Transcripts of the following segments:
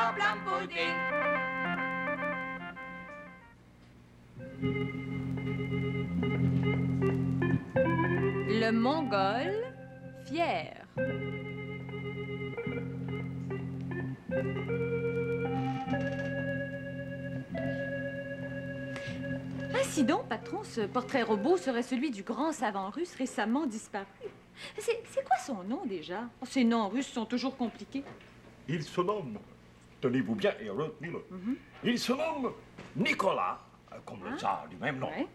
Blanc, blanc pudding. Le Mongol, fier. Ainsi donc, patron, ce portrait robot serait celui du grand savant russe récemment disparu. C'est quoi son nom déjà? Oh, ces noms russes sont toujours compliqués. Il se nomme, tenez-vous bien et retenez-le, il se nomme Nicolas, comme le tsar du même nom. Ouais.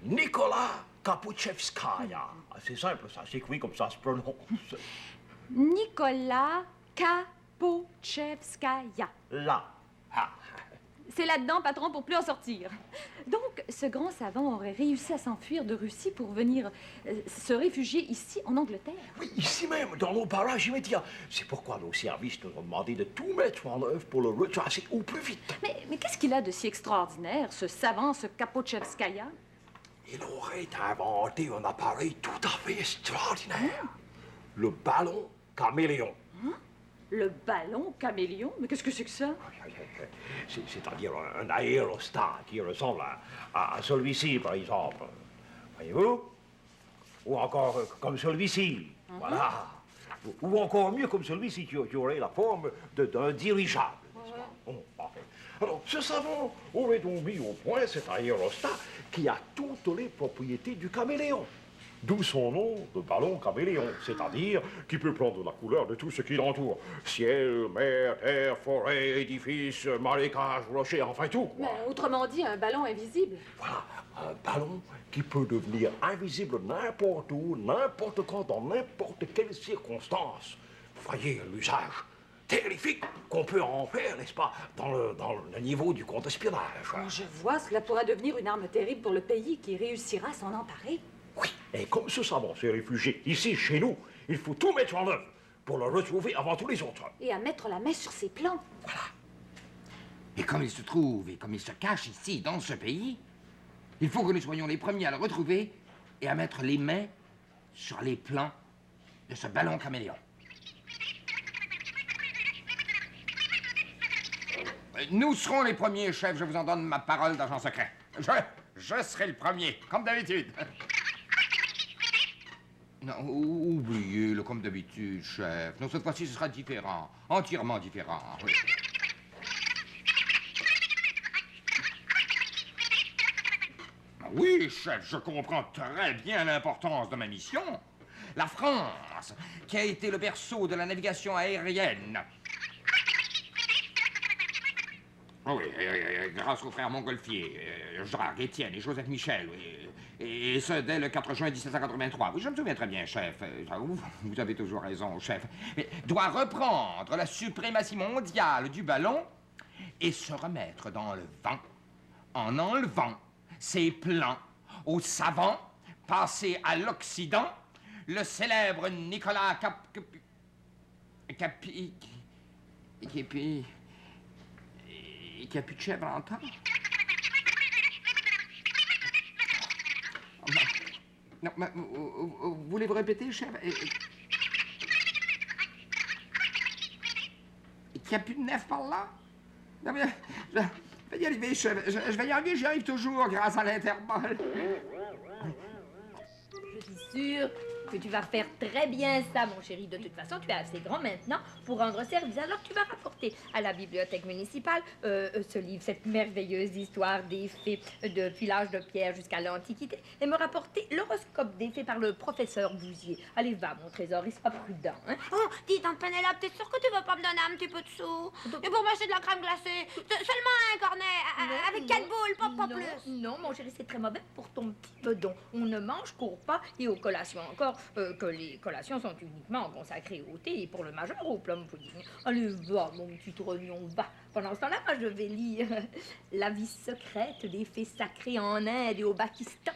Nicolas Kapouchevskaya. C'est simple, ça s'écrit comme ça se prononce. Nicolas Kapouchevskaya. Là. Ah. C'est là-dedans, patron, pour plus en sortir. Donc, ce grand savant aurait réussi à s'enfuir de Russie pour venir se réfugier ici, en Angleterre. Oui, ici même, dans nos barrages immédiats. C'est pourquoi nos services nous ont demandé de tout mettre en œuvre pour le retracer au plus vite. Mais qu'est-ce qu'il a de si extraordinaire, ce savant, ce Kapouchevskaya? Il aurait inventé un appareil tout à fait extraordinaire. Le ballon caméléon. Le ballon caméléon? Mais qu'est-ce que c'est que ça? C'est-à-dire un aérostat qui ressemble à celui-ci, par exemple. Voyez-vous? Ou encore comme celui-ci. Voilà. Ou encore mieux comme celui-ci qui aurait la forme d'un dirigeable. Bon, parfait. Alors, ce savant aurait donc mis au point cet aérostat qui a toutes les propriétés du caméléon. D'où son nom de ballon caméléon, c'est-à-dire qui peut prendre la couleur de tout ce qui l'entoure. Ciel, mer, terre, forêt, édifices, marécages, rochers, enfin tout. Mais, autrement dit, un ballon invisible. Voilà, un ballon qui peut devenir invisible n'importe où, n'importe quand, dans n'importe quelle circonstance. Vous voyez l'usage terrifique qu'on peut en faire, n'est-ce pas, dans le niveau du contre-espionnage. Oh, je vois, cela pourra devenir une arme terrible pour le pays qui réussira à s'en emparer. Oui, et comme ce savant s'est réfugié ici, chez nous, il faut tout mettre en œuvre pour le retrouver avant tous les autres. Et à mettre la main sur ses plans. Voilà. Et comme il se trouve et comme il se cache ici, dans ce pays, il faut que nous soyons les premiers à le retrouver et à mettre les mains sur les plans de ce ballon caméléon. Nous serons les premiers, chef, je vous en donne ma parole d'agent secret. Je serai le premier, comme d'habitude. Non, oubliez-le comme d'habitude, chef. Non, cette fois-ci, ce sera différent. Entièrement différent. Oui. Oui, chef, je comprends très bien l'importance de ma mission. La France, qui a été le berceau de la navigation aérienne. Oh oui, grâce aux frères Montgolfier, Jacques, Étienne et Joseph Michel, et ce, dès le 4 juin 1783. Oui, je me souviens très bien, chef. Vous avez toujours raison, chef. Mais doit reprendre la suprématie mondiale du ballon et se remettre dans le vent en enlevant ses plans aux savants passés à l'Occident, le célèbre Nicolas Capuchev entend. Non, mais, voulez-vous répéter, chef? Il n'y a plus de nef par là? Non, mais je vais y arriver, chef. Je vais y arriver, j'y arrive toujours grâce à l'Interpol. Je suis sûre que tu vas faire très bien ça, mon chéri. De toute façon, tu es assez grand maintenant pour rendre service. Alors, tu vas rapporter à la bibliothèque municipale ce livre, cette merveilleuse histoire des fées depuis l'âge de pierre jusqu'à l'Antiquité, et me rapporter l'horoscope des fées par le professeur Bousier. Allez, va, mon trésor, et sois prudent. Hein? Oh, dis, tante Pénélope, t'es sûre que tu veux pas me donner un petit peu de sous? Et pour m'acheter de la crème glacée? Seulement un cornet, avec 4 boules, pas plus. Non, mon chéri, c'est très mauvais pour ton petit bedon. On ne mange qu'au repas et aux collations encore, que les collations sont uniquement consacrées au thé et pour le majeur au plum pudding. Allez, va, mon petit trognon, va. Pendant ce temps-là, moi, je vais lire La vie secrète des fées sacrées en Inde et au Pakistan.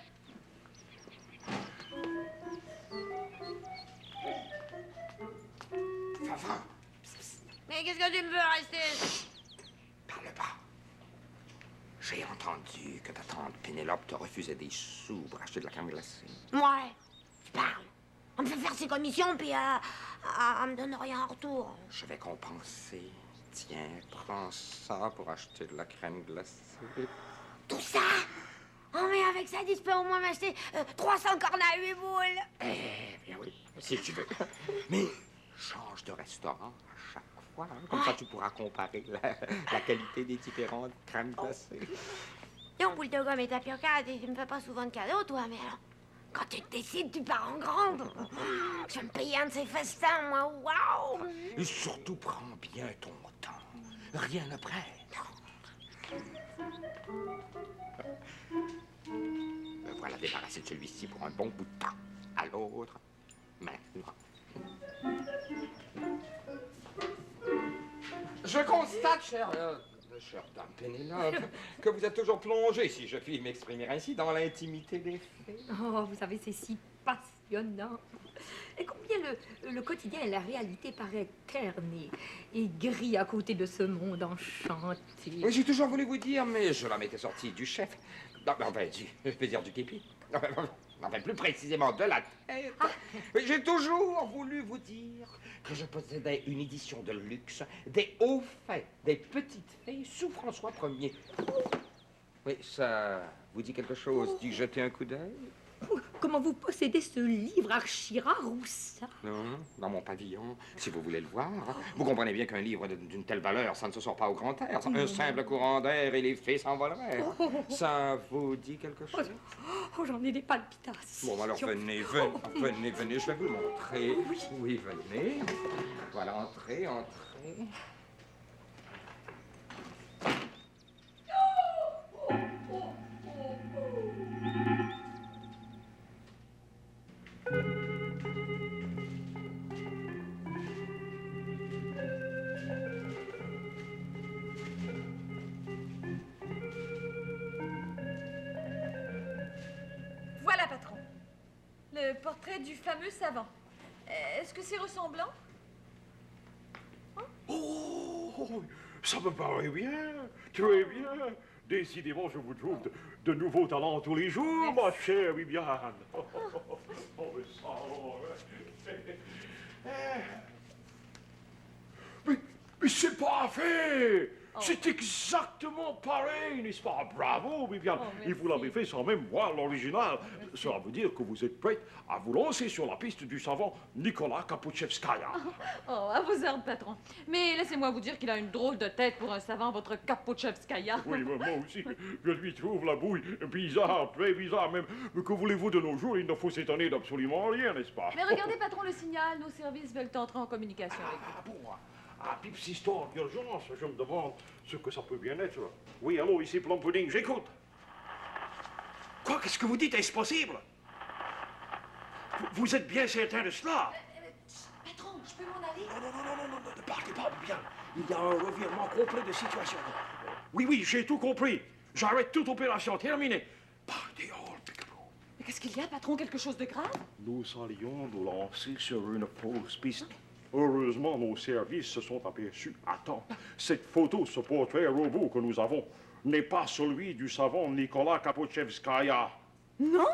Fafan, Mais qu'est-ce que tu me veux rester? parle pas. J'ai entendu que ta tante Pénélope te refusait des sous pour acheter de la crème glacée. Ouais, tu parles. On me fait faire ses commissions, puis elle me donne rien en retour. Je vais compenser. Tiens, prends ça pour acheter de la crème glacée. Tout ça? Oh, mais avec ça, tu peux au moins m'acheter 300 cornes à 8 boules. Eh bien oui, si tu veux. Mais change de restaurant à chaque fois. Hein. Comme ça, tu pourras comparer la qualité des différentes crèmes glacées. Donc, boule de gomme et tapioca, tu me fais pas souvent de cadeaux, toi, mais alors, quand tu te décides, tu pars en grande. Je vais me payer un de ces festins, moi, waouh! Et surtout, prends bien ton temps. Rien ne presse. Me voilà débarrassé de celui-ci pour un bon bout de temps. À l'autre, maintenant. Je constate, cher Dame Pénélope, que vous êtes toujours plongé, si je puis m'exprimer ainsi, dans l'intimité des faits. Oh, vous savez, c'est si passionnant. Et combien le quotidien et la réalité paraissent ternes et gris à côté de ce monde enchanté. Oui, j'ai toujours voulu vous dire, mais je la m'étais sortie du chef. Non, mais enfin, je vais dire du képi. Enfin, plus précisément de la tête. Oui, j'ai toujours voulu vous dire que je possédais une édition de luxe des hauts faits, des petites fées sous François Ier. Oui, ça vous dit quelque chose d'y jeter un coup d'œil? Comment vous possédez ce livre archi rare ou ça? Non, dans mon pavillon, si vous voulez le voir. Vous comprenez bien qu'un livre d'une telle valeur, ça ne se sort pas au grand air. Un simple courant d'air et les fées s'envoleraient. Ça vous dit quelque chose? Oh, j'en ai des palpitations. Bon, alors venez, je vais vous montrer. Oui, venez. Voilà, entrez. Voilà, patron. Le portrait du fameux savant. Est-ce que c'est ressemblant? Oh, ça me paraît bien, très bien. Décidément, je vous trouve de nouveaux talents tous les jours, ma chère Viviane. Oh, mais ça, mais c'est parfait! C'est exactement pareil, n'est-ce pas? Bravo, Viviane. Et vous l'avez fait sans même voir l'original. Cela veut dire que vous êtes prête à vous lancer sur la piste du savant Nicolas Kapouchevskaya. Oh, à vos ordres, patron. Mais laissez-moi vous dire qu'il a une drôle de tête pour un savant, votre Kapouchevskaya. Oui, mais moi aussi, je lui trouve la bouille bizarre, très bizarre même. Mais que voulez-vous de nos jours? Il ne faut s'étonner d'absolument rien, n'est-ce pas? Mais regardez, patron, le signal. Nos services veulent entrer en communication avec vous. Ah bon? Ah, pips histoire d'urgence, je me demande ce que ça peut bien être. Oui, allô, ici Plum Pudding, j'écoute. Quoi, qu'est-ce que vous dites? Est-ce possible? Vous êtes bien certain de cela? Patron, je peux m'en aller? Non, ne partez pas, bien. Il y a un revirement complet de situation. Oui, j'ai tout compris. J'arrête toute opération terminée. Partez hors, Peekaboo. Mais qu'est-ce qu'il y a, patron? Quelque chose de grave? Nous allions nous lancer sur une fausse piste. Heureusement, nos services se sont aperçus à temps. Cette photo, ce portrait robot que nous avons, n'est pas celui du savant Nicolas Kapouchevskaya. Non?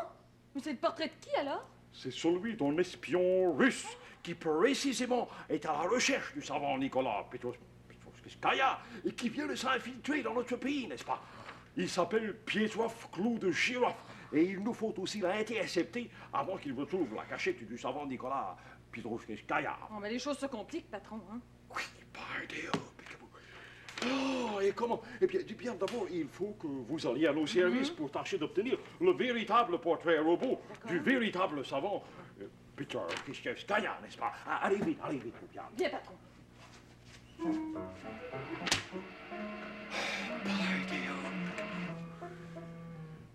Mais c'est le portrait de qui, alors? C'est celui d'un espion russe qui précisément est à la recherche du savant Nicolas Petrovskaya et qui vient de s'infiltrer dans notre pays, n'est-ce pas? Il s'appelle Pietrov Clou de Girofle et il nous faut aussi l'intercepter avant qu'il retrouve la cachette du savant Nicolas Petrovskaya. Oh, mais les choses se compliquent, patron, hein? Oui, partez, Peekaboo. Oh, et comment? Eh bien, d'abord, il faut que vous alliez à nos services pour tâcher d'obtenir le véritable portrait robot du véritable savant Peter Petrovskaya, n'est-ce pas? Allez vite, bien. Bien, patron.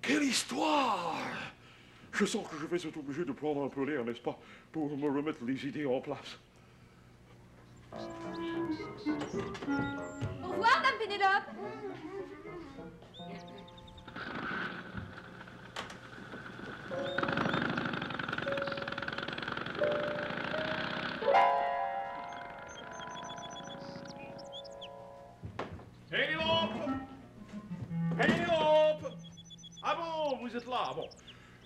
Quelle histoire! Je sens que je vais être obligé de prendre un peu l'air, n'est-ce pas, pour me remettre les idées en place. Au revoir, Dame Pénélope. Pénélope! Ah bon, vous êtes là, bon.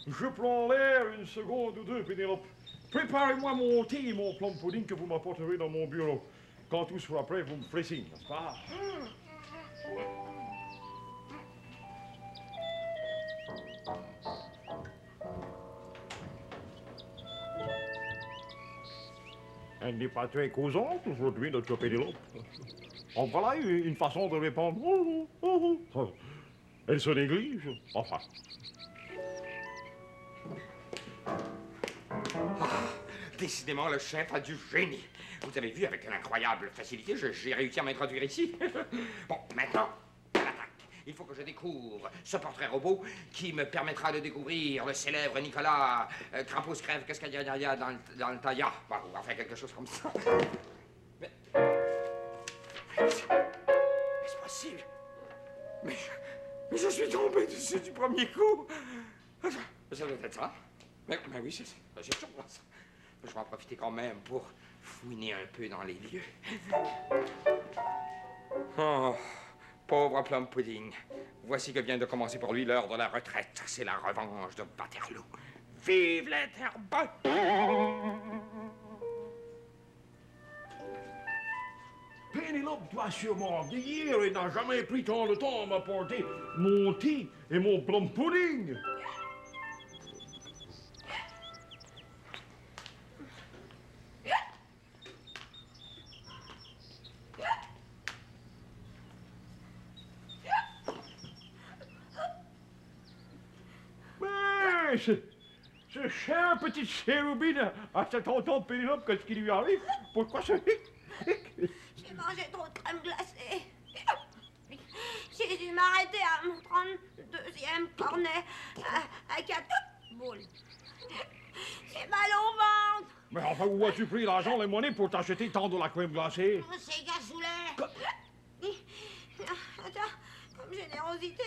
Je prends l'air une seconde ou deux, Pénélope. Préparez-moi mon thé et mon plum pudding que vous m'apporterez dans mon bureau. quand tout sera prêt, vous me ferez signe, n'est-ce pas? Elle n'est pas très causante aujourd'hui, notre Pénélope. En voilà une façon de répondre. Elle se néglige. Enfin. Décidément, le chef a du génie. Vous avez vu, avec une incroyable facilité, j'ai réussi à m'introduire ici. Bon, maintenant, à l'attaque. Il faut que je découvre ce portrait robot qui me permettra de découvrir le célèbre Nicolas Krampus-Crève, qu'est-ce qu'il y a dans le taillat. Bon, on va faire quelque chose comme ça. Mais est-ce possible? Mais je suis tombé dessus du premier coup. Ça doit être ça. Mais oui, c'est sûrement ça. Je vais en profiter quand même pour fouiner un peu dans les lieux. Oh, pauvre Plum Pudding. Voici que vient de commencer pour lui l'heure de la retraite. C'est la revanche de Waterloo. Vive l'Interbank! Pénélope doit sûrement vieillir et n'a jamais pris tant de temps à m'apporter mon thé et mon plum pudding. Mais ce cher petite chérubine à cette tonton Pénélope, qu'est-ce qui lui arrive? Pourquoi ce J'ai mangé trop de crème glacée. J'ai dû m'arrêter à mon 32e cornet à 4 boules. J'ai mal au ventre. Mais enfin, où as-tu pris l'argent, les monnaies pour t'acheter tant de la crème glacée? C'est Cassoulet. Attends, comme générosité,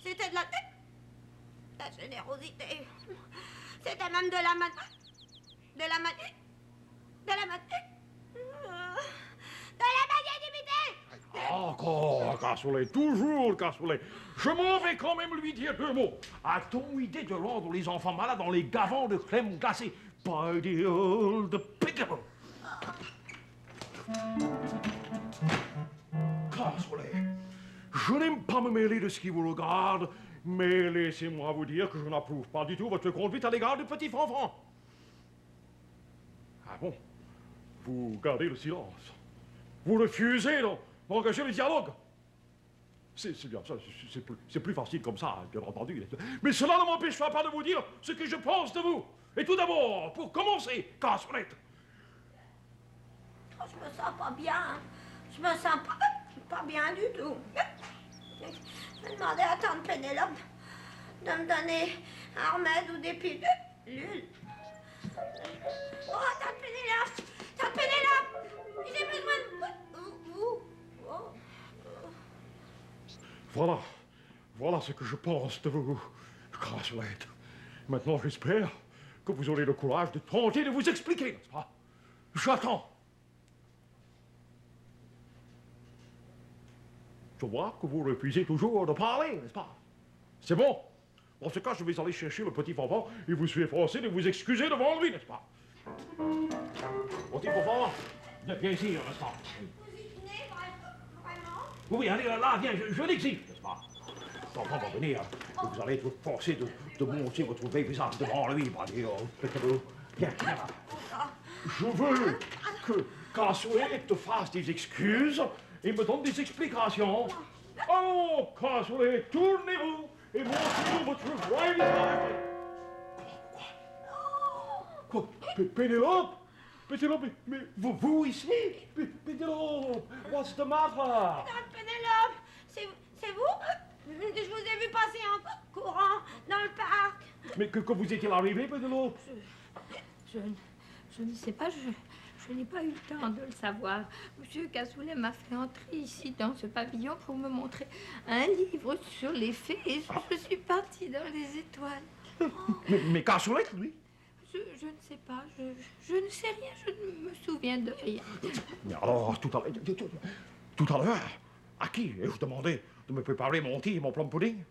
c'était de la générosité. C'était même de la magnanimité. Encore, Cassoulet, toujours, Cassoulet. Je m'en vais quand même lui dire 2 mots. A-t-on idée de rendre les enfants malades dans les gavans de crème glacée by the old Pickle? Cassoulet, je n'aime pas me mêler de ce qui vous regarde, mais laissez-moi vous dire que je n'approuve pas du tout votre conduite à l'égard de petits enfants. Ah bon? Vous gardez le silence. Vous refusez d'engager le dialogue. C'est bien ça, c'est plus facile comme ça, bien entendu. Mais cela ne m'empêchera pas de vous dire ce que je pense de vous. Et tout d'abord, pour commencer, Cassoulet. Oh, je me sens pas bien. Je me sens pas bien du tout. Je vais demander à tante Pénélope de me donner un remède ou des pilules. Oh, tante Pénélope! Tante Pénélope! J'ai besoin de vous. Oh. Voilà ce que je pense de vous, Cassoulet. Maintenant, j'espère que vous aurez le courage de tenter de vous expliquer, n'est-ce pas? J'attends. Je vois que vous refusez toujours de parler, n'est-ce pas? C'est bon. Dans ce cas, je vais aller chercher le petit enfant et vous suis forcé de vous excuser devant lui, n'est-ce pas? Petit enfant, viens ici, n'est-ce pas? Vous y tenez vraiment? Oui, allez, là, viens, je l'exige, n'est-ce pas? L'enfant va venir et vous allez être forcé de montrer votre vrai visage devant lui. Viens, viens là. Je veux que Cassoulet te fasse des excuses et me donne des explications. Oh, Cassoulet, tournez-vous et montrez votre vrai visage. Quoi? Pénélope? Pénélope, mais vous ici? Pénélope, what's the matter? Tante Pénélope, c'est vous? Je vous ai vu passer en courant dans le parc. Mais que vous est-il arrivé, Pénélope? Je ne sais pas, je n'ai pas eu le temps de le savoir. Monsieur Cassoulet m'a fait entrer ici dans ce pavillon pour me montrer un livre sur les fées et je suis partie dans les étoiles. Mais Cassoulet, lui? Je ne sais pas, je ne sais rien, je ne me souviens de rien. Mais alors, tout à l'heure, à qui ai-je demandé de me préparer mon thé et mon plum pudding?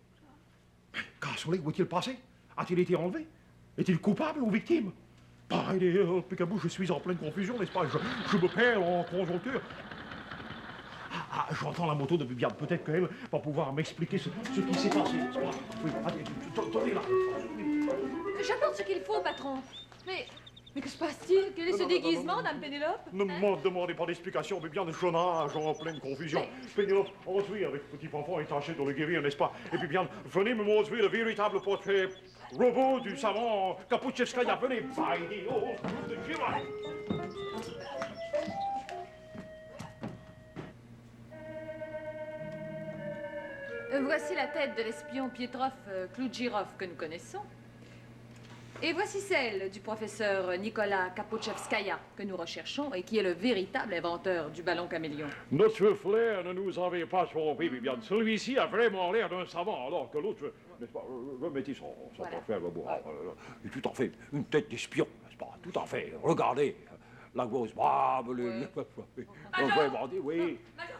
Cassoulet, où est-il passé? A-t-il été enlevé? Est-il coupable ou victime? By the hill, Peekaboo, je suis en pleine confusion, n'est-ce pas? Je me perds en conjoncture. J'entends la moto de Bibiane. Peut-être qu'elle va pouvoir m'expliquer ce qui s'est passé. Oui, allez, tenez là. J'apporte ce qu'il faut, patron. Mais que se passe-t-il? Quel est ce déguisement, Dame Pénélope? Ne me demandez pas d'explication, Bibiane. Je nage en pleine confusion. Pénélope, ensuite, avec petit enfant étaché dans le guérir, n'est-ce pas? Et Bibiane, venez me montrer le véritable portrait robot du savant Kapouchevskaya. Venez, by the old de Girafe. Voici la tête de l'espion Pietrov Kloudjirov que nous connaissons. Et voici celle du professeur Nicolas Kapouchevskaya que nous recherchons et qui est le véritable inventeur du ballon caméléon. Notre flair ne nous avait pas trompé, Bibiane. Celui-ci a vraiment l'air d'un savant, alors que l'autre, n'est-ce pas, remettez son portrait robot. Tout en fait, une tête d'espion, n'est-ce pas? Tout en fait. Regardez, la grosse barbe, Major, oui. Major,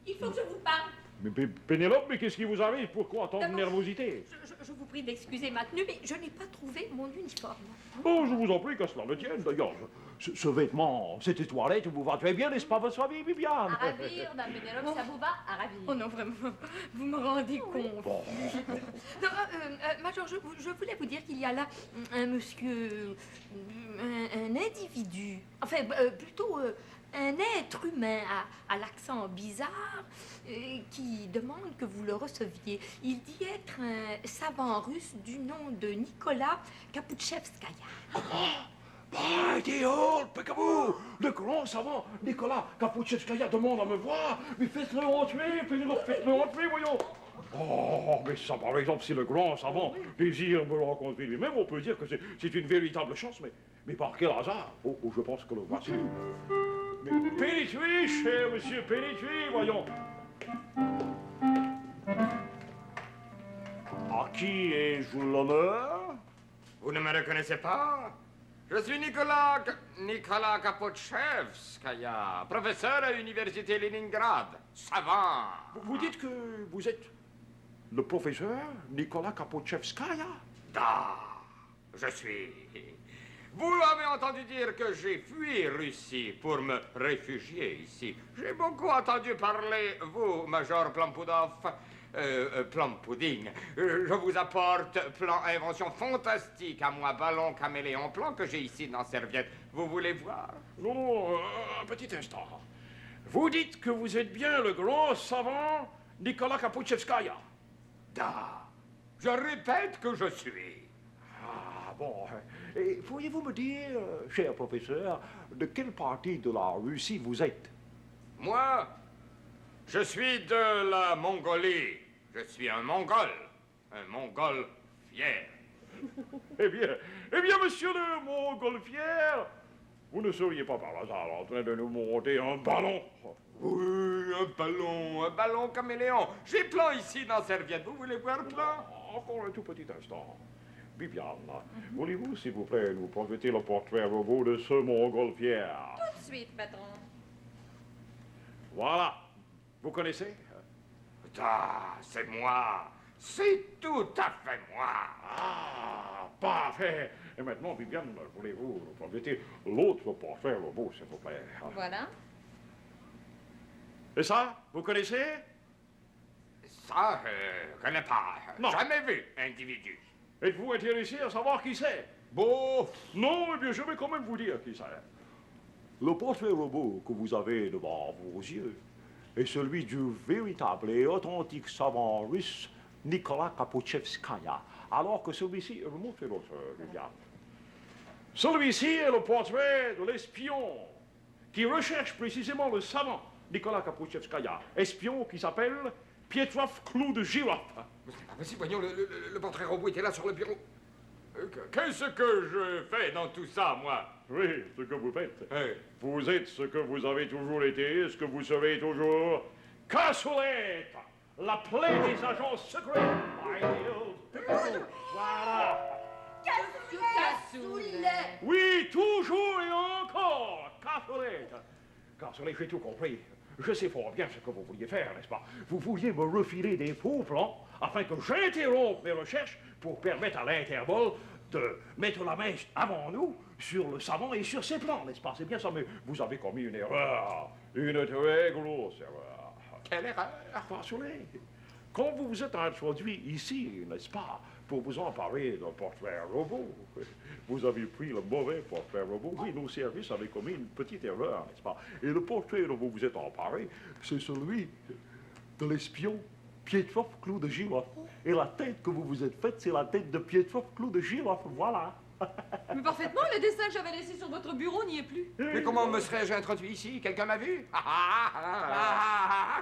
il faut que je vous parle. Mais Pénélope, mais qu'est-ce qui vous arrive? Pourquoi tant de D'abord, nervosité? Je vous prie d'excuser ma tenue, mais je n'ai pas trouvé mon uniforme. Oh, je vous en prie, que cela ne tienne. D'ailleurs, ce vêtement, cette toilette vous va très bien, n'est-ce pas, votre amie, Bibiane? À ravir, Dame Pénélope, ça vous va? À ravir. Oh non, vraiment, vous me rendez compte. Bon. Non, Major, je voulais vous dire qu'il y a là un monsieur, un individu, enfin, plutôt un être humain à l'accent bizarre qui demande que vous le receviez. Il dit être un savant russe du nom de Nicolas Kapouchevskaya. By the old Peekaboo, le grand savant Nicolas Kapouchevskaya demande à me voir. Mais faites-le entrer, Pénélope, faites-le entrer, voyons. Oh, mais ça, par exemple, si le grand savant désire me rencontrer lui-même, on peut dire que c'est une véritable chance, mais par quel hasard? Oh, je pense que le voici. Mais pénétrez, cher monsieur, pénétrez, voyons. À qui ai-je l'honneur? Vous ne me reconnaissez pas? Je suis Nicolas Kapouchevskaya, professeur à l'université Leningrad, savant. Vous dites que vous êtes le professeur Nicolas Kapouchevskaya? Da, je suis. Vous avez entendu dire que j'ai fui Russie pour me réfugier ici. J'ai beaucoup entendu parler, vous, Major Plampoudov, Plum-Pudding. Je vous apporte plan invention fantastique à moi, ballon caméléon, plan que j'ai ici dans serviette. Vous voulez voir? Non, un petit instant. Vous dites que vous êtes bien le grand savant Nicolas Kapouchevskaya? Da, je répète que je suis. Ah, bon. Et pourriez-vous me dire, cher professeur, de quelle partie de la Russie vous êtes? Moi, je suis de la Mongolie. Je suis un Mongol fier. Eh bien, monsieur le Montgolfière, vous ne seriez pas par hasard en train de nous monter un ballon? Oui, un ballon caméléon. J'ai plan ici dans serviette. Vous voulez voir plan? Encore un tout petit instant. Bibiane, voulez-vous, s'il vous plaît, nous projeter le portrait robot de ce Montgolfière? Tout de suite, patron. Voilà. Vous connaissez? Ah, c'est moi. C'est tout à fait moi. Ah, parfait. Et maintenant, Bibiane, voulez-vous nous projeter l'autre portrait robot, s'il vous plaît? Voilà. Et ça, vous connaissez? Ça, je connais pas. Non. Jamais vu, individu. Êtes-vous intéressé à savoir qui c'est? Bon, Non, eh bien, je vais quand même vous dire qui c'est. Le portrait robot que vous avez devant vos yeux est celui du véritable et authentique savant russe Nicolas Kapouchevskaya, alors que celui-ci... Montrez l'autre, Viviane. Celui-ci est le portrait de l'espion qui recherche précisément le savant Nicolas Kapouchevskaya, espion qui s'appelle Pietrov Kloudjirov. mais c'est pas possible. Voyons, le portrait robot était là sur le bureau. Qu'est-ce que je fais dans tout ça, moi? Oui, ce que vous faites. Hey. Vous êtes ce que vous avez toujours été, ce que vous serez toujours. Cassolette, la plaie des agents secrets. Voilà. Cassoulet. Oui, toujours et encore. Cassolette. Cassolette, j'ai tout compris. Je sais fort bien ce que vous vouliez faire, n'est-ce pas? Vous vouliez me refiler des faux plans afin que j'interrompe mes recherches pour permettre à l'Interpol de mettre la main avant nous sur le savant et sur ses plans, n'est-ce pas? C'est bien ça, mais vous avez commis une erreur. Une très grosse erreur. Quelle erreur? Cassoulet, quand vous vous êtes introduit ici, n'est-ce pas, pour vous emparer d'un portrait robot, vous avez pris le mauvais portrait robot. Oui, nos services avaient commis une petite erreur, n'est-ce pas? Et le portrait dont vous vous êtes emparé, c'est celui de l'espion Pietroff Clou de Girofle. Et la tête que vous vous êtes faite, c'est la tête de Pietroff Clou de Girofle, voilà. Mais parfaitement, le dessin que j'avais laissé sur votre bureau n'y est plus. Mais comment me serais-je introduit ici? Quelqu'un m'a vu?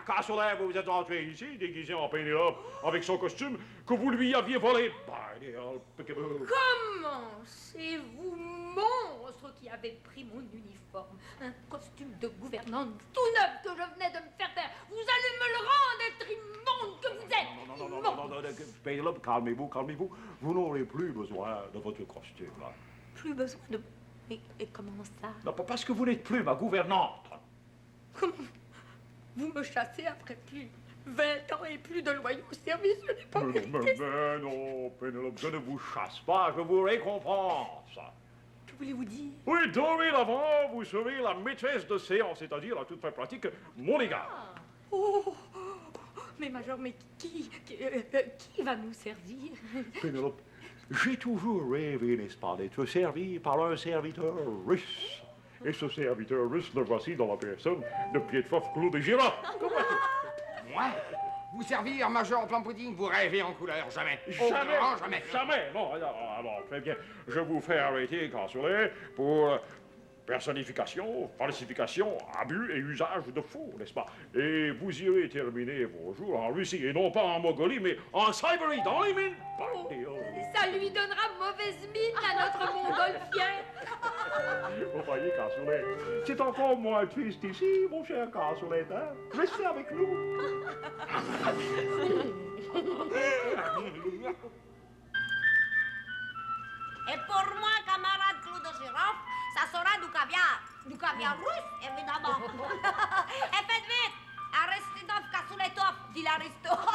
Cassoulet, vous vous êtes entré ici, déguisé en Pénélope, avec son costume que vous lui aviez volé. Comment c'est vous, monstre, qui avez pris mon uniforme? Un costume de gouvernante tout neuf que je venais de me faire faire. Vous allez me le rendre, être immonde que vous êtes. Non, Pénélope, calmez-vous, calmez-vous. Vous n'aurez plus besoin de votre costume. Là. Plus besoin de... Mais et comment ça? Non, pas parce que vous n'êtes plus ma gouvernante. Comment vous me chassez après plus 20 ans et plus de loyaux services? Je n'ai pas mérité. Mais non, Pénélope, je ne vous chasse pas, je vous récompense. Que voulez-vous dire? Oui, dorénavant, vous serez la maîtresse de séance, c'est-à-dire, à toute fin pratique, mon égard. Oh, mais Major, mais qui va nous servir? Pénélope, j'ai toujours rêvé, n'est-ce pas, d'être servi par un serviteur russe. Et ce serviteur russe, le voici dans la personne de Pietroff Clou de Girofle. Moi? Vous servir, Major Plan-Pudding, vous rêvez en couleur, jamais. Jamais, Oh, non, jamais. jamais. Bon, alors, très bien. Je vous fais arrêter, Cassoulet, pour personnification, falsification, abus et usage de faux, n'est-ce pas? Et vous irez terminer vos jours en Russie, et non pas en Mongolie, mais en Sibérie, dans les mines. Ça lui donnera mauvaise mine à notre montgolfière. Vous voyez, Cassoulet, c'est encore moins triste ici, mon cher Cassoulet, hein? Restez avec nous. Et pour moi, camarade Clou de Girofle, ça sera du caviar. Du caviar russe, évidemment. Et faites vite! Aristidov Kassouletov, dit l'Aristote.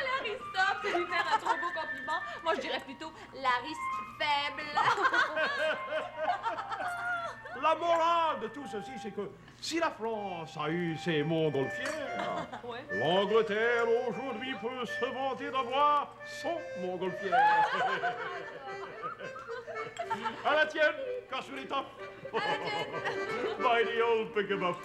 L'Aristote, c'est lui faire un trop beau compliment. Moi, je dirais plutôt l'Ariste faible. La morale de tout ceci, c'est que si la France a eu ses montgolfières, Ouais. l'Angleterre aujourd'hui peut se vanter d'avoir son montgolfière. À la tienne, Cassouletov. By the old pick-em-up.